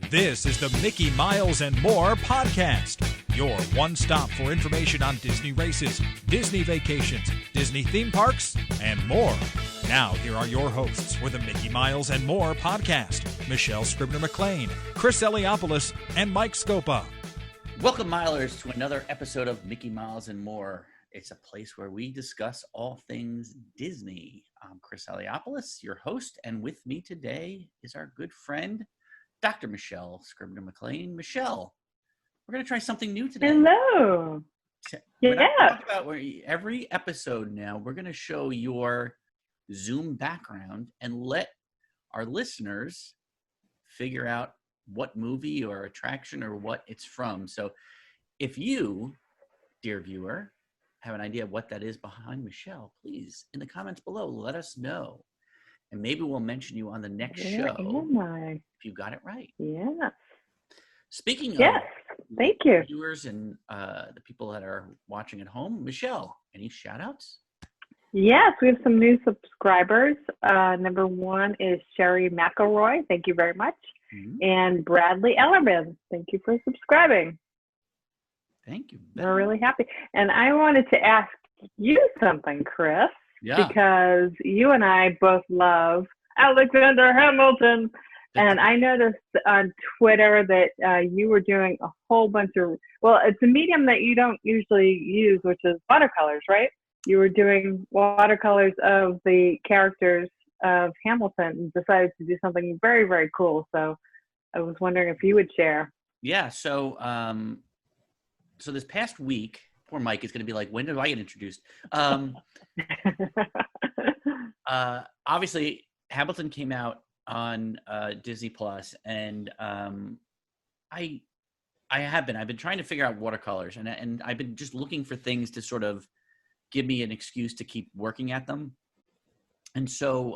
This is the Mickey Miles and More podcast, your one stop for information on Disney races, Disney vacations, Disney theme parks, and more. Now, here are your hosts for the Mickey Miles and More podcast, Michelle Scribner-McLean, Chris Eliopoulos, and Mike Scopa. Welcome, Milers, to another episode of Mickey Miles and More. It's a place where we discuss all things Disney. I'm Chris Eliopoulos, your host, and with me today is our good friend, Dr. Michelle Scribner-McLean. Michelle, we're going to try something new today. Hello. We're not talking about every episode now, we're going to show your Zoom background and let our listeners figure out what movie or attraction or what it's from. So if you, dear viewer, have an idea of what that is behind Michelle, please, in the comments below, let us know. And maybe we'll mention you on the next show if you got it right. Yeah. Speaking of thank you. viewers and the people that are watching at home, Michelle, any shout outs? Yes, we have some new subscribers. Number one is Sherry McElroy. Thank you very much. Mm-hmm. And Bradley Ellerman. Thank you for subscribing. Thank you. We're really happy. And I wanted to ask you something, Chris. Yeah. Because you and I both love Alexander Hamilton. And I noticed on Twitter that you were doing a whole bunch of, well, it's a medium that you don't usually use, which is watercolors, right? You were doing watercolors of the characters of Hamilton and decided to do something very, very cool. So I was wondering if you would share. Yeah. So, so this past week, poor Mike is going to be like, when did I get introduced? Obviously, Hamilton came out on Disney Plus, and I've been trying to figure out watercolors, and I've been just looking for things to sort of give me an excuse to keep working at them. And so,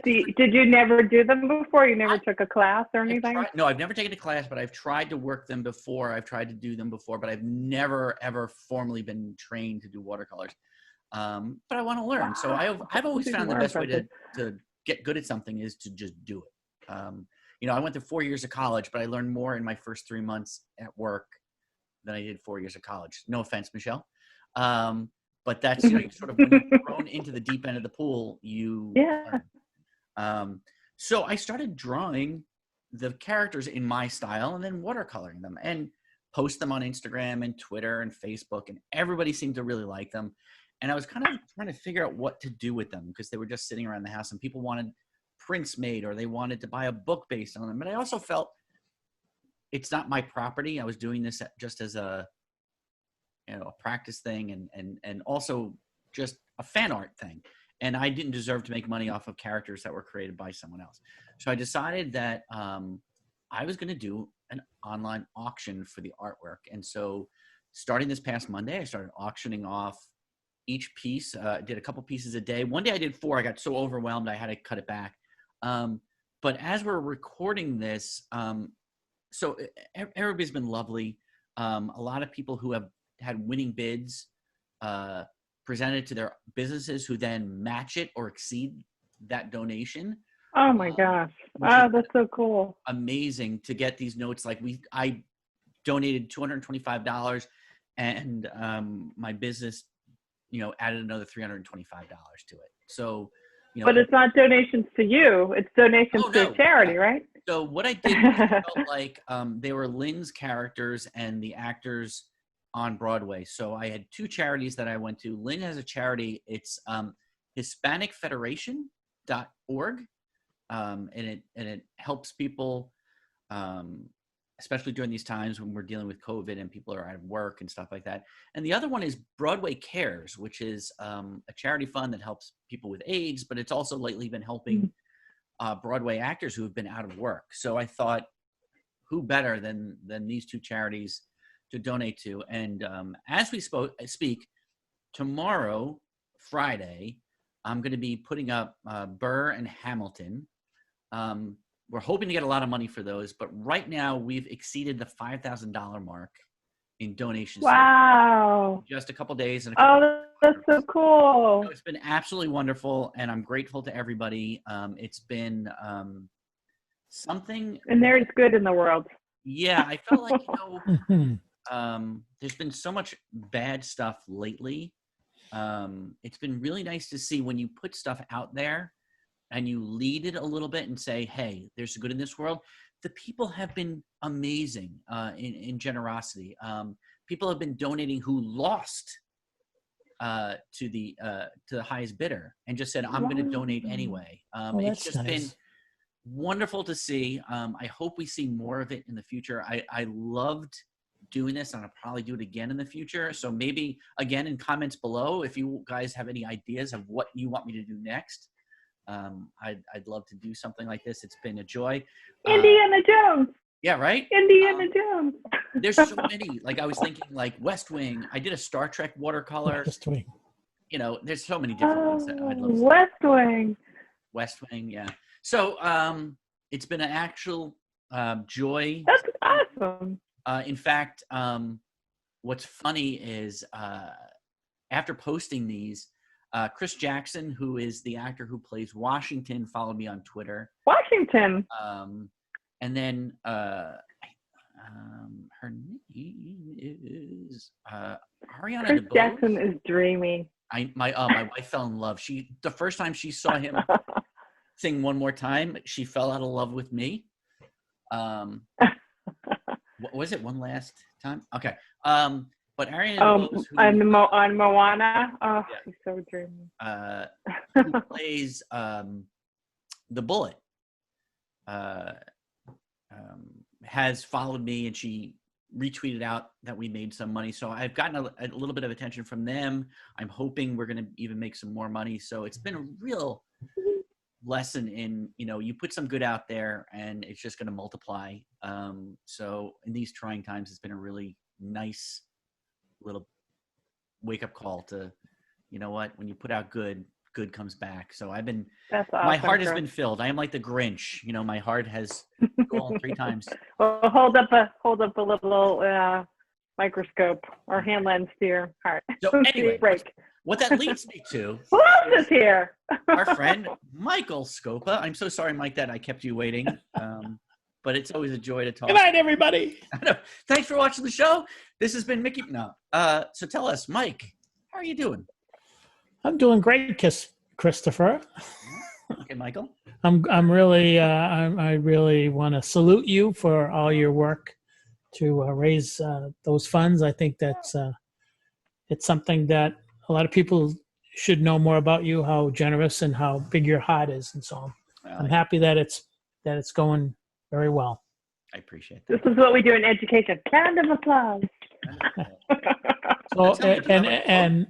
did you never do them before? You never took a class or anything? No, I've never taken a class, but I've tried to work them before. I've tried to do them before, but I've never ever formally been trained to do watercolors. But I want to learn. So I've always found the best way to get good at something is to just do it. I went to 4 years of college, but I learned more in my first 3 months at work than I did 4 years of college. No offense, Michelle. But that's sort of when you're thrown into the deep end of the pool, so I started drawing the characters in my style and then watercoloring them and post them on Instagram and Twitter and Facebook, and everybody seemed to really like them. And I was kind of trying to figure out what to do with them because they were just sitting around the house and people wanted prints made or they wanted to buy a book based on them. But I also felt it's not my property. I was doing this just as a practice thing and also just a fan art thing. And I didn't deserve to make money off of characters that were created by someone else. So I decided that I was going to do an online auction for the artwork. And so starting this past Monday, I started auctioning off each piece. Did a couple pieces a day. One day I did 4. I got so overwhelmed I had to cut it back. But as we're recording this, so everybody's been lovely. A lot of people who have had winning bids presented to their businesses who then match it or exceed that donation. Oh my gosh. Wow, that's so cool. Amazing to get these notes. Like I donated $225 and my business, added another $325 to it. So, but it's not donations to you. It's donations to a charity, right? So what I did was felt like they were Lynn's characters and the actors on Broadway. So I had 2 charities that I went to. Lynn has a charity. It's HispanicFederation.org. And it helps people, especially during these times when we're dealing with COVID and people are out of work and stuff like that. And the other one is Broadway Cares, which is a charity fund that helps people with AIDS, but it's also lately been helping Broadway actors who have been out of work. So I thought, who better than these 2 charities to donate to? And as we speak, tomorrow, Friday, I'm going to be putting up Burr and Hamilton. We're hoping to get a lot of money for those, but right now we've exceeded the $5,000 mark in donations. Wow. Just a couple days. That's so cool. So it's been absolutely wonderful, and I'm grateful to everybody. It's been something. And there's good in the world. Yeah, I felt like, Mhm. there's been so much bad stuff lately. It's been really nice to see when you put stuff out there and you lead it a little bit and say, hey, there's good in this world. The people have been amazing in generosity. People have been donating who lost to the highest bidder and just said, I'm going to donate anyway. Oh, It's that's just been nice. wonderful to see. I hope we see more of it in the future. I loved doing this, and I'll probably do it again in the future. So maybe again in comments below, if you guys have any ideas of what you want me to do next, I'd love to do something like this. It's been a joy. Indiana Jones. Yeah, right. Indiana Jones. There's so many. Like I was thinking, like West Wing. I did a Star Trek watercolor. West Wing. You know, there's so many different ones that I'd love to see. West Wing. West Wing, yeah. So it's been an actual joy. That's awesome. In fact, what's funny is after posting these, Chris Jackson, who is the actor who plays Washington, followed me on Twitter. Washington. And then her name is Ariana Chris DeBose. Jackson is dreamy. My wife fell in love. The first time she saw him sing One More Time, she fell out of love with me. What was it? One Last Time? Okay. But Ariana DeBose, on Moana. Oh, Yeah. she's so dreamy. who plays the Bullet, has followed me, and she retweeted out that we made some money. So I've gotten a little bit of attention from them. I'm hoping we're going to even make some more money. So it's been a real lesson in, you put some good out there and it's just going to multiply. So in these trying times, it's been a really nice little wake-up call to, you know what, when you put out good comes back. So That's awesome. my heart has Chris. been filled. I am like the Grinch. My heart has gone 3 times. Well, hold up a little microscope or hand lens to your heart. So See anyway, it break. what that leads me to, Who else is here? our friend Michael Scopa. I'm so sorry, Mike, that I kept you waiting. But it's always a joy to talk. Good night, everybody. Thanks for watching the show. This has been Mickey. No. So tell us, Mike, how are you doing? I'm doing great, Christopher. Okay, Michael. I'm really I really want to salute you for all your work to raise those funds. I think that's it's something that a lot of people should know more about you, how generous and how big your heart is, and so I'm happy that it's going very well. I appreciate This that. is what we do in education. Round of applause. So That sounds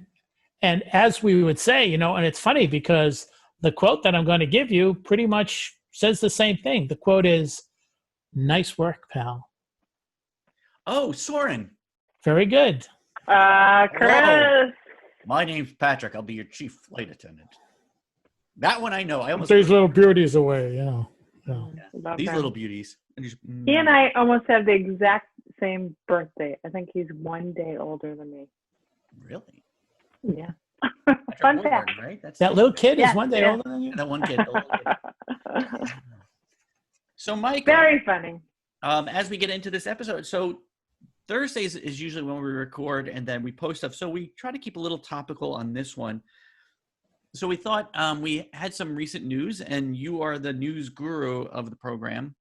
and as we would say, and it's funny because the quote that I'm going to give you pretty much says the same thing. The quote is, "Nice work, pal." Oh, Soren. Very good. Chris. My name's Patrick. I'll be your chief flight attendant. That one I know. I almost These little beauties away, yeah. Love these him. little beauties. He and I almost have the exact same birthday. I think he's 1 day older than me. Really? Yeah. Patrick Fun Warburton, fact. right? That's That little kid Yeah, is 1 day yeah. older than you? That one kid. The little kid. So, Mike, Very funny. as we get into this episode, so Thursdays is usually when we record and then we post stuff. So we try to keep a little topical on this one. So we thought we had some recent news, and you are the news guru of the program.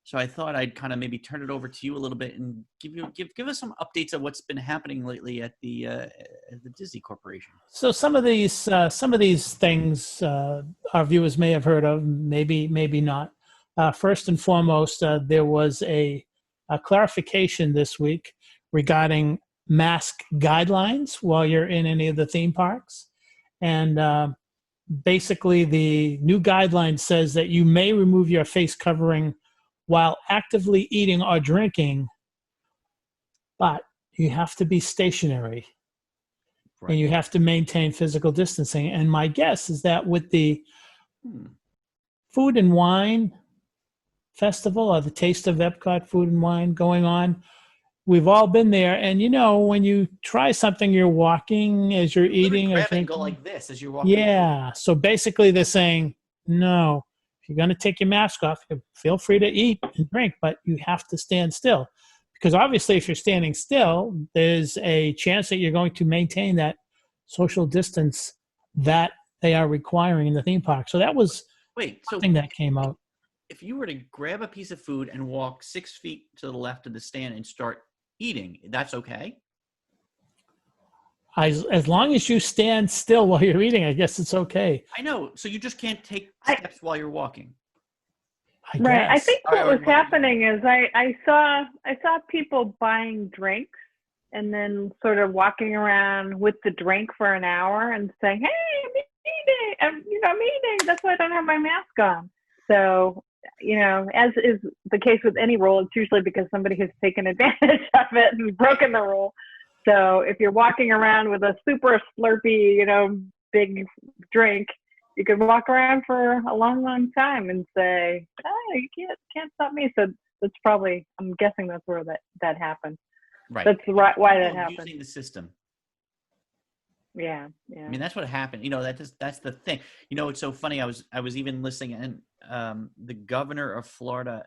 So I thought I'd kind of maybe turn it over to you a little bit and give us some updates of what's been happening lately at the Disney Corporation. So some of these things our viewers may have heard of, maybe not. First and foremost, there was a clarification this week regarding mask guidelines while you're in any of the theme parks. And basically, the new guideline says that you may remove your face covering while actively eating or drinking, but you have to be stationary. Right. And you have to maintain physical distancing. And my guess is that with the Food and Wine Festival, or the Taste of Epcot Food and Wine going on, we've all been there. And when you try something, you're walking as you're eating. Grab or it and drinking. go like this as you're walking. Yeah. So basically they're saying, no, if you're going to take your mask off, feel free to eat and drink, but you have to stand still. Because obviously, if you're standing still, there's a chance that you're going to maintain that social distance that they are requiring in the theme park. So that was something that came out. If you were to grab a piece of food and walk 6 feet to the left of the stand and start eating, that's okay? As long as you stand still while you're eating, I guess it's okay. I know. So you just can't take steps while you're walking. Right. I think what was happening is I saw people buying drinks and then sort of walking around with the drink for an hour and saying, "Hey, I'm eating. That's why I don't have my mask on." So, as is the case with any rule, it's usually because somebody has taken advantage of it and broken the rule. So if you're walking around with a super slurpy, big drink, you could walk around for a long, long time and say, "Oh, you can't stop me." So that's probably, I'm guessing that's where that happened. Right. That's why that happened. Using the system. Yeah. I mean, that's what happened. That's the thing. It's so funny. I was even listening, and the governor of Florida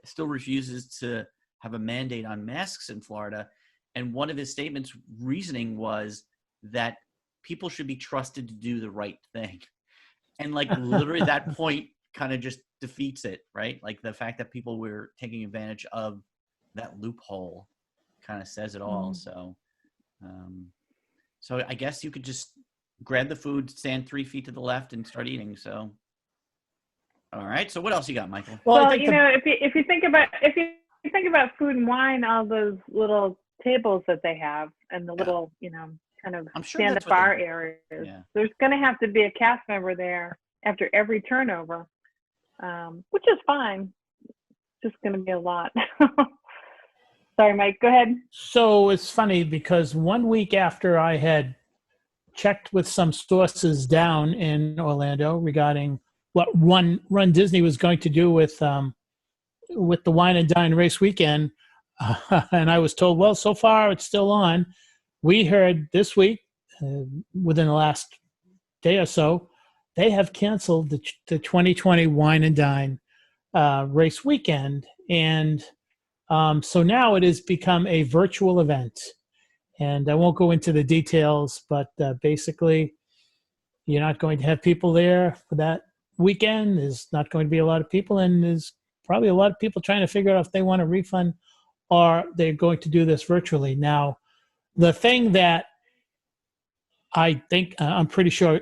still refuses to have a mandate on masks in Florida. And one of his statements reasoning was that people should be trusted to do the right thing. And literally that point kind of just defeats it, right? Like the fact that people were taking advantage of that loophole kind of says it all. So I guess you could just grab the food, stand 3 feet to the left and start eating. So, all right. So what else you got, Michael? Well, if you think about food and wine, all those little tables that they have and the little, kind of stand-up bar areas. Yeah. There's going to have to be a cast member there after every turnover, which is fine. It's just going to be a lot. Sorry, Mike, go ahead. So it's funny because 1 week after I had checked with some sources down in Orlando regarding what Run Disney was going to do with the Wine and Dine race weekend, and I was told, well, so far it's still on. We heard this week, within the last day or so, they have canceled the 2020 Wine and Dine race weekend. And so now it has become a virtual event. And I won't go into the details, but basically, you're not going to have people there for that weekend. There's not going to be a lot of people, and there's probably a lot of people trying to figure out if they want a refund or they're going to do this virtually. Now, the thing that I think, I'm pretty sure,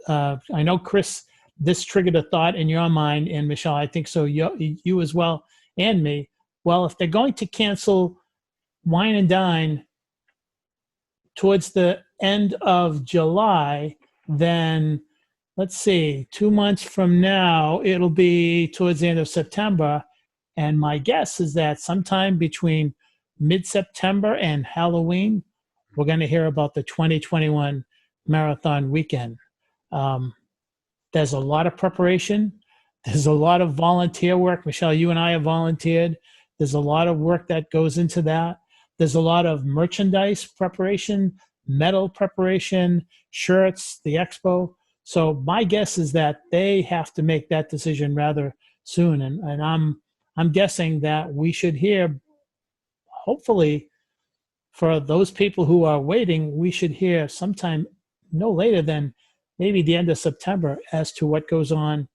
I know, Chris, this triggered a thought in your mind, and Michelle, I think so, you as well, and me. Well, if they're going to cancel Wine and Dine towards the end of July, then let's see, 2 months from now, it'll be towards the end of September. And my guess is that sometime between mid-September and Halloween, we're going to hear about the 2021 marathon weekend. There's a lot of preparation. There's a lot of volunteer work. Michelle, you and I have volunteered. There's a lot of work that goes into that. There's a lot of merchandise preparation, medal preparation, shirts, the expo. So my guess is that they have to make that decision rather soon. And I'm guessing that we should hear, hopefully, for those people who are waiting, we should hear sometime no later than maybe the end of September as to what goes on,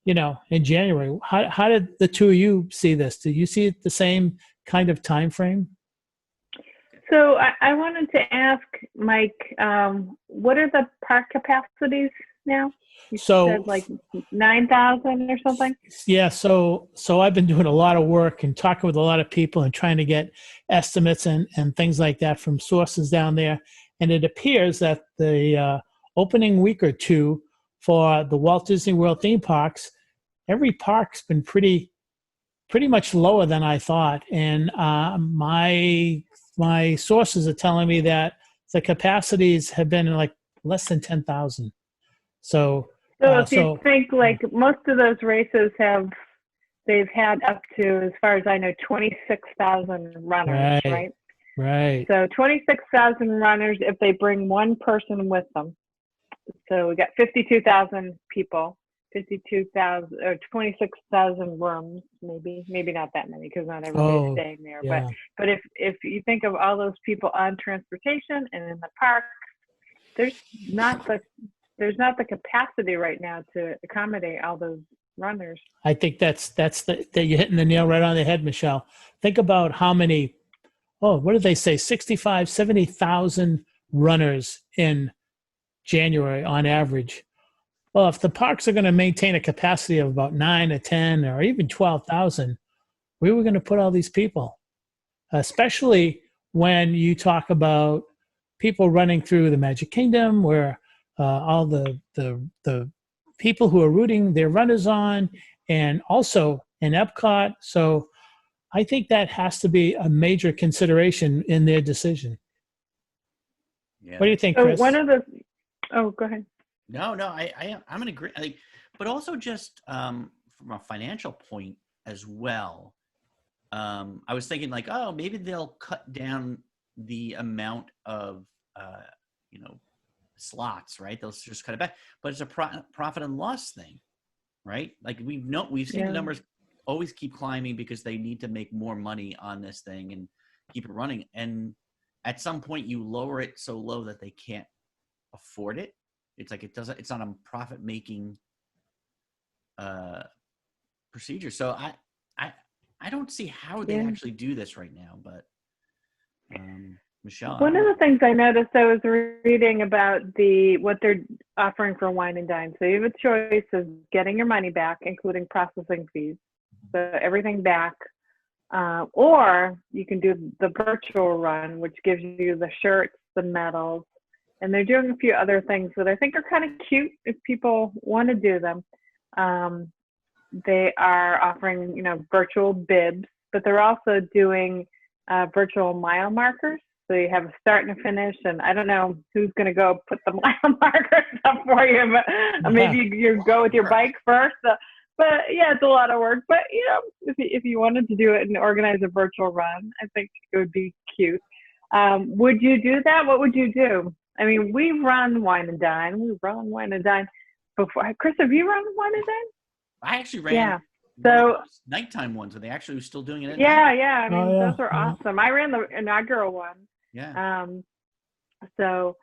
in January. How did the two of you see this? Do you see it the same kind of time frame? So I wanted to ask Mike, what are the park capacities now? You said like 9,000 or something? Yeah, so I've been doing a lot of work and talking with a lot of people and trying to get estimates and things like that from sources down there. And it appears that the opening week or two for the Walt Disney World theme parks, every park's been pretty much lower than I thought. And my sources are telling me that the capacities have been like less than 10,000. So if you think like most of those races they've had up to, as far as I know, 26,000 runners, right? Right. So 26,000 runners if they bring one person with them. So we got 52,000 people, 52,000 or 26,000 rooms, maybe not that many because not everybody's staying there. Yeah. But if you think of all those people on transportation and in the park, there's not the capacity right now to accommodate all those runners. I think that you're hitting the nail right on the head, Michelle. Think about how many, what did they say? 65, 70,000 runners in January on average. Well, if the parks are going to maintain a capacity of about 9 or 10 or even 12,000, where are we going to put all these people? Especially when you talk about people running through the Magic Kingdom, where all the people who are rooting their runners on, and also in Epcot. So I think that has to be a major consideration in their decision. Yeah. What do you think, So Chris? go ahead. No, I'm in agreement. But also just from a financial point as well. I was thinking like, maybe they'll cut down the amount of, slots, right? They'll just cut it back. But it's a profit and loss thing, right? Like we've seen the numbers always keep climbing because they need to make more money on this thing and keep it running. And at some point, you lower it so low that they can't afford it. It's like it's not a profit making procedure. So I don't see how they actually do this right now. But Michelle, one of the things I noticed, I was reading about what they're offering for Wine and Dine. So you have a choice of getting your money back, including processing fees, so everything back, or you can do the virtual run, which gives you the shirts, the medals. And they're doing a few other things that I think are kind of cute if people want to do them. They are offering, virtual bibs, but they're also doing virtual mile markers. So you have a start and a finish, and I don't know who's going to go put the mile markers up for you, but maybe you go with your bike first. But yeah, it's a lot of work. But if you wanted to do it and organize a virtual run, I think it would be cute. Would you do that? What would you do? I mean, we run Wine and Dine. We run Wine and Dine before. Chris, have you run Wine and Dine? I actually ran. Yeah. So nighttime ones. Are they actually still doing it? Yeah. I mean, those are awesome. I ran the inaugural one. Yeah. So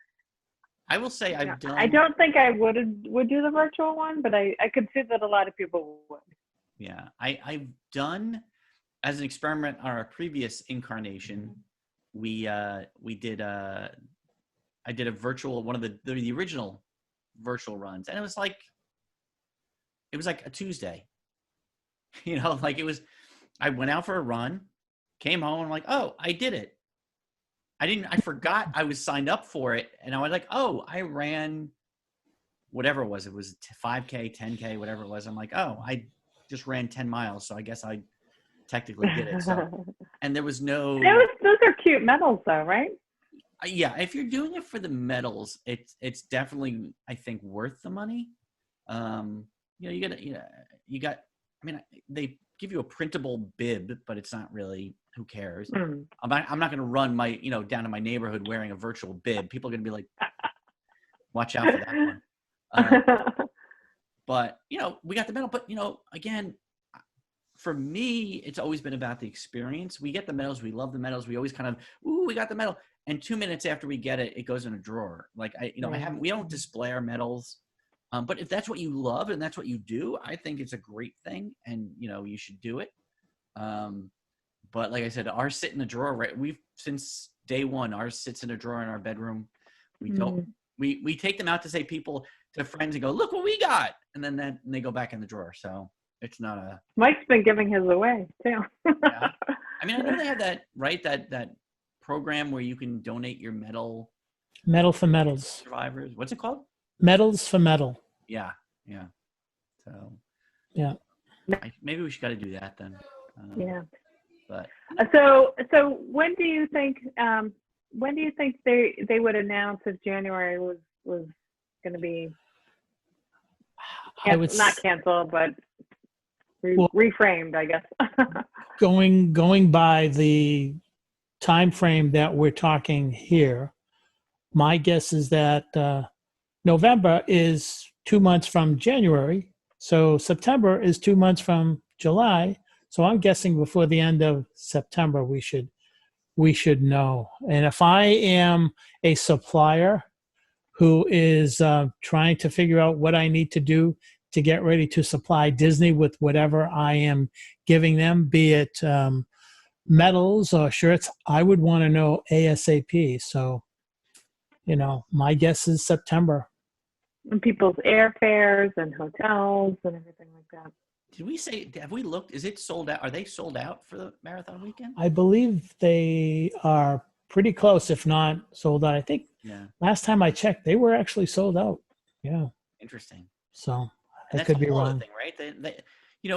I will say I've done. I don't think I would do the virtual one, but I could see that a lot of people would. Yeah, I've done as an experiment on our previous incarnation. I did a virtual, one of the original virtual runs, and it was like a Tuesday, I went out for a run, came home, I'm like, oh, I did it. I forgot I was signed up for it. And I was like, oh, I ran whatever it was. It was 5K, 10K, whatever it was. I'm like, oh, I just ran 10 miles. So I guess I technically did it. So, and there was no. Those are cute medals though, right? Yeah, if you're doing it for the medals, it's definitely, I think, worth the money. You got. I mean, they give you a printable bib, but it's not really. Who cares? I'm not going to run my down to my neighborhood wearing a virtual bib. People are going to be like, watch out for that one. But we got the medal. But again, for me, it's always been about the experience. We get the medals. We love the medals. We always kind of, we got the medal. And 2 minutes after we get it, it goes in a drawer. Like we don't display our medals. But if that's what you love and that's what you do, I think it's a great thing, and you should do it. But like I said, ours sit in a drawer. Right, we've since day one. Ours sits in a drawer in our bedroom. We don't. We take them out to friends and go, look what we got, and then they go back in the drawer. So it's not a. Mike's been giving his away too. Yeah. I mean, I know they have that that program where you can donate your medal. Medal for Medals. Survivors. What's it called? Medals for Medal. Yeah. So. Yeah. Maybe we should got to do that then. Yeah. But so when do you think they would announce if January was going to be not canceled but reframed, I guess? going by the time frame that we're talking here, my guess is that November is 2 months from January, So September is 2 months from July. So I'm guessing before the end of September, we should know. And if I am a supplier who is trying to figure out what I need to do to get ready to supply Disney with whatever I am giving them, be it medals or shirts, I would want to know ASAP. So, my guess is September. And people's airfares and hotels and everything like that. Did we say, have we looked, is it sold out? Are they sold out for the marathon weekend? I believe they are pretty close, if not sold out. I think last time I checked, they were actually sold out. Yeah. Interesting. So I That's could be the whole other wrong. thing, right?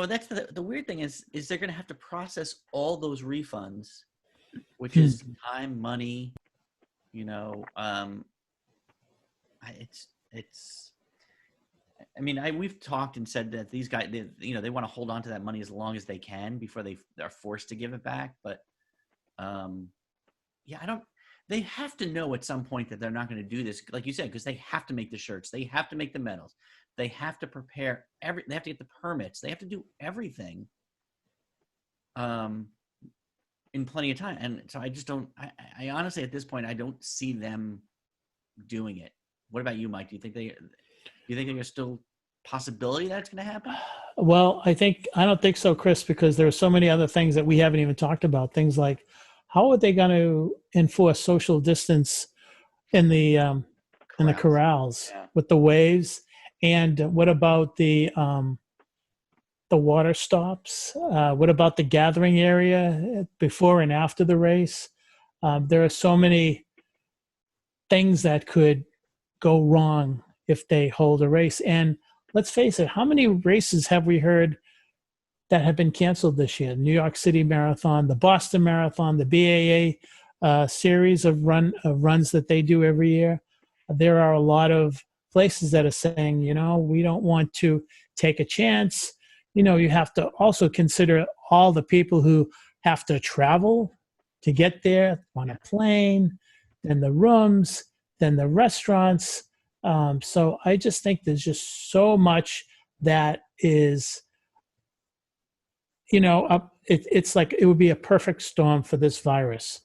That's the weird thing is they're going to have to process all those refunds, which is time, money, we've talked and said that these guys, they want to hold on to that money as long as they can before they are forced to give it back. But, they have to know at some point that they're not going to do this, like you said, because they have to make the shirts, they have to make the medals, they have to prepare they have to get the permits, they have to do everything, in plenty of time. And so I just don't, I honestly, at this point, I don't see them doing it. What about you, Mike? Do you think there's still possibility that's going to happen? Well, I don't think so, Chris, because there are so many other things that we haven't even talked about. Things like, how are they going to enforce social distance in the corrals with the waves? And what about the water stops? What about the gathering area before and after the race? There are so many things that could go wrong if they hold a race. And let's face it, how many races have we heard that have been canceled this year? New York City Marathon, the Boston Marathon, the BAA series of runs that they do every year. There are a lot of places that are saying, we don't want to take a chance. You have to also consider all the people who have to travel to get there on a plane, then the rooms, then the restaurants. So I just think there's just so much that is, it's like it would be a perfect storm for this virus.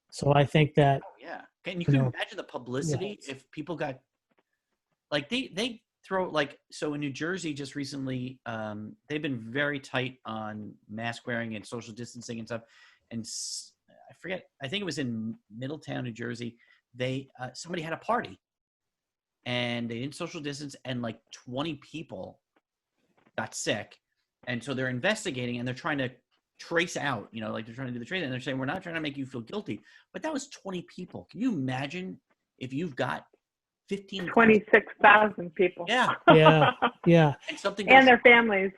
So I think that. Yeah. Can you imagine the publicity if people got, like they throw, so in New Jersey just recently, they've been very tight on mask wearing and social distancing and stuff. And I think it was in Middletown, New Jersey. Somebody had a party and they didn't social distance and 20 people got sick. And so they're investigating and they're trying to trace out, they're trying to do the tracing, and they're saying, we're not trying to make you feel guilty, but that was 20 people. Can you imagine if you've got 26,000 people? Yeah. And their families.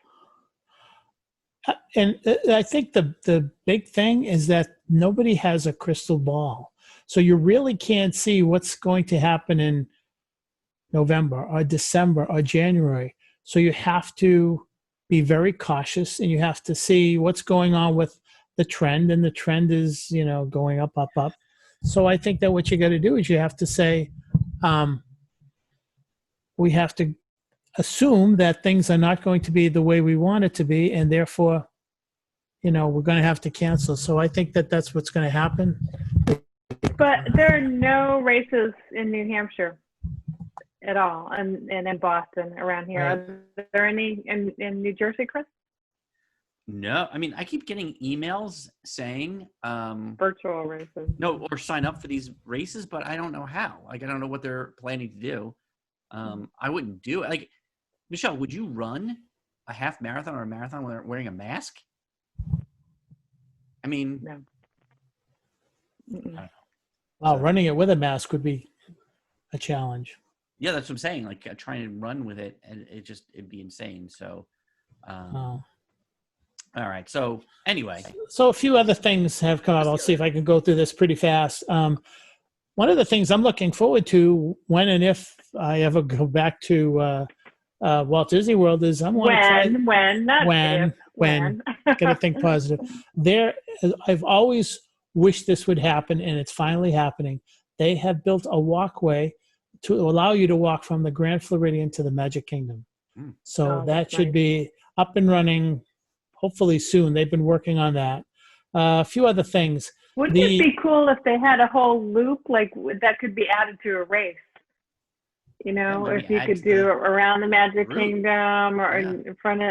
And I think the big thing is that nobody has a crystal ball. So you really can't see what's going to happen in November or December or January. So you have to be very cautious, and you have to see what's going on with the trend, and the trend is, going up, up, up. So I think that what you got to do is you have to say, we have to assume that things are not going to be the way we want it to be, and therefore, we're going to have to cancel. So I think that that's what's going to happen. But there are no races in New Hampshire at all, and in Boston around here. Right. Are there any in New Jersey, Chris? No, I keep getting emails saying virtual races. No, or sign up for these races, but I don't know how. I don't know what they're planning to do. I wouldn't do it. Michelle, would you run a half marathon or a marathon wearing a mask? No. I don't know. Well, running it with a mask would be a challenge. Yeah, that's what I'm saying. Trying to run with it, and it'd be insane. So, all right. So anyway. So a few other things have come out. I'll see if I can go through this pretty fast. One of the things I'm looking forward to when and if I ever go back to Walt Disney World is I'm going to when. Got to think positive. I've always wished this would happen, and it's finally happening. They have built a walkway to allow you to walk from the Grand Floridian to the Magic Kingdom. So Oh, that that's should nice. be up and running hopefully soon. They've been working on that. A few other things. Wouldn't it be cool if they had a whole loop that could be added to a race? Yeah, If maybe you add could to do the around the Magic route. Kingdom or Yeah. in front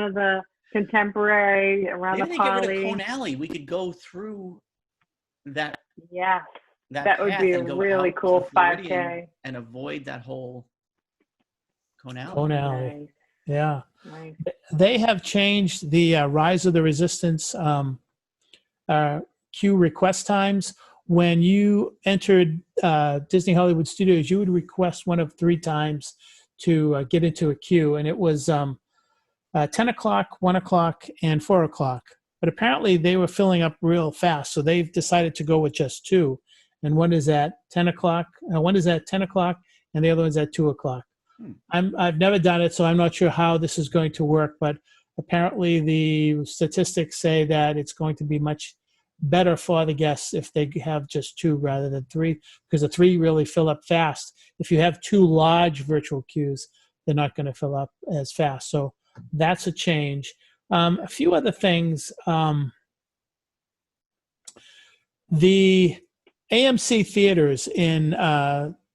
of the Contemporary, around Maybe the they get rid of Poly. Cone Alley. We could go through that Yes, that that would path be a and go really out to cool the Floridian 5K. and avoid that whole Cone Alley. Cone Alley. Nice, Yeah. nice. They have changed the Rise of the Resistance queue request times. When you entered Disney Hollywood Studios, you would request one of 3 times to get into a queue, and it was 10 o'clock, 1 o'clock, and 4 o'clock. But apparently they were filling up real fast, so they've decided to go with just 2. And one is at 10 o'clock, one is at 10 o'clock, and the other one's at 2 o'clock. I've never done it, so I'm not sure how this is going to work, but apparently the statistics say that it's going to be much better for the guests if they have just 2 rather than 3, because the 3 really fill up fast. If you have 2 large virtual queues, they're not going to fill up as fast. So that's a change. A few other things. The AMC theaters in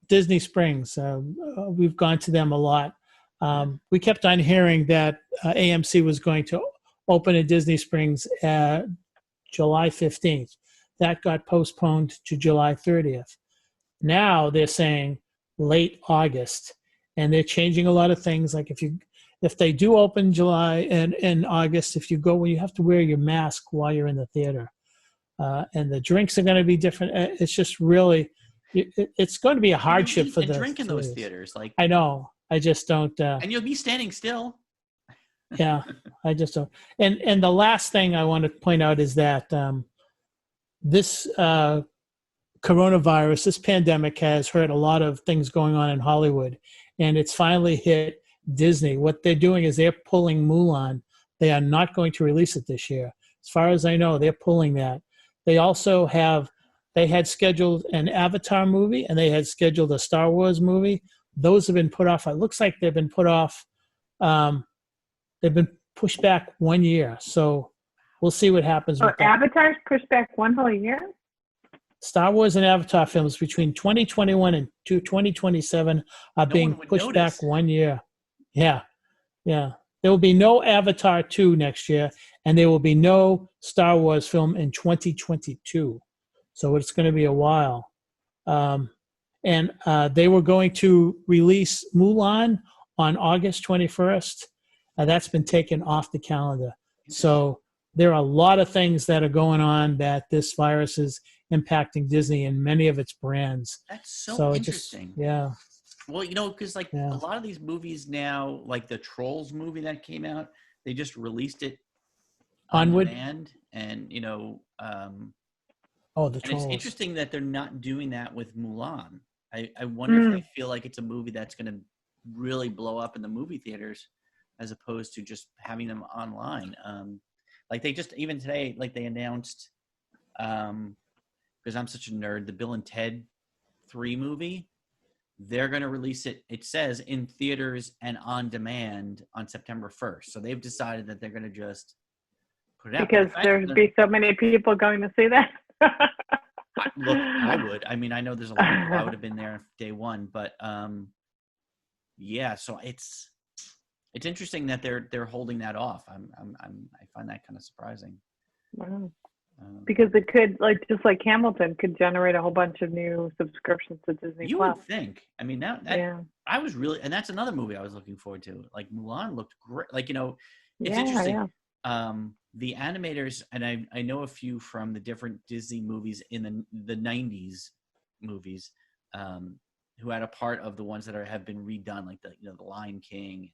Disney Springs, we've gone to them a lot. We kept on hearing that AMC was going to open in Disney Springs July 15th. That got postponed to July 30th. Now they're saying late August, and they're changing a lot of things. Like if they do open July and in August, if you go, well, you have to wear your mask while you're in the theater, and the drinks are going to be different. It's just really, it's going to be a hardship for the drink in those theaters. Like I know, I just don't. And you'll be standing still. Yeah, I just don't. And the last thing I want to point out is that this coronavirus, this pandemic has hurt a lot of things going on in Hollywood, and it's finally hit Disney. What they're doing is they're pulling Mulan. They are not going to release it this year. As far as I know, they're pulling that. They also had scheduled an Avatar movie, and they had scheduled a Star Wars movie. Those have been put off. It looks like they've been put off. They've been pushed back 1 year. So we'll see what happens with that. Avatar's pushed back 1 whole year? Star Wars and Avatar films between 2021 and 2027 are being pushed back 1 year. Yeah. There will be no Avatar 2 next year, and there will be no Star Wars film in 2022. So it's going to be a while. And they were going to release Mulan on August 21st. That's been taken off the calendar. So there are a lot of things that are going on that this virus is impacting Disney and many of its brands. That's so interesting. Yeah. Well, because a lot of these movies now, like the Trolls movie that came out, they just released it on demand, and the Trolls. It's interesting that they're not doing that with Mulan. I wonder if they feel like it's a movie that's going to really blow up in the movie theaters, as opposed to just having them online. Like they just, even today, like they announced, because I'm such a nerd, the Bill and Ted 3 movie. They're going to release it, it says, in theaters and on demand on September 1st. So they've decided that they're going to just put it out. Because there'd be so many people going to see that. Look, I would. I mean, I know there's a lot of people I would have been there day one, but yeah. So it's interesting that they're holding that off. I find that kind of surprising. Wow. Because it could, just like Hamilton, could generate a whole bunch of new subscriptions to Disney+. You would think. I mean, I was really, and that's another movie I was looking forward to. Like Mulan looked great. It's interesting. Yeah. The animators, and I know a few from the different Disney movies in the 90s movies, who had a part of the ones that have been redone, like the Lion King,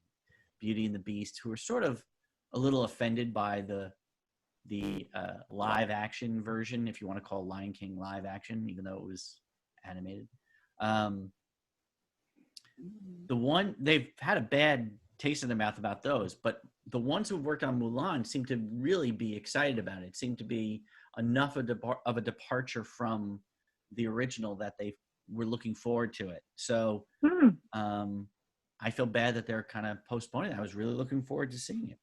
Beauty and the Beast, who are sort of a little offended by the live action version, if you want to call Lion King live action, even though it was animated. They've had a bad taste in their mouth about those, but the ones who worked on Mulan seem to really be excited about it. It seemed to be enough of a departure from the original that they were looking forward to it. So I feel bad that they're kind of postponing it. I was really looking forward to seeing it.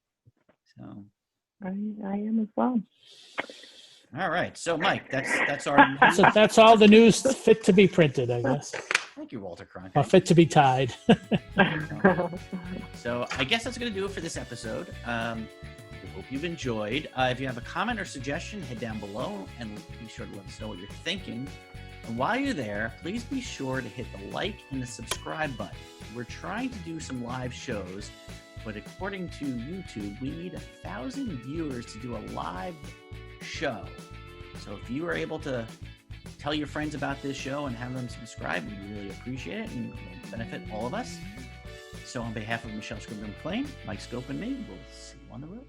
So I am as well. all right. So Mike, that's our news. So that's all the news fit to be printed, I guess, Thank you, Walter Cronkite. or fit to be tied. So I guess that's going to do it for this episode. We hope you've enjoyed. If you have a comment or suggestion, head down below and be sure to let us know what you're thinking. And while you're there, please be sure to hit the like and the subscribe button. We're trying to do some live shows, but according to YouTube, we need 1,000 viewers to do a live show. So if you are able to tell your friends about this show and have them subscribe, we really appreciate it and it'll benefit all of us. So on behalf of Michelle Scribner McLean, Mike Scope, and me, we'll see you on the road.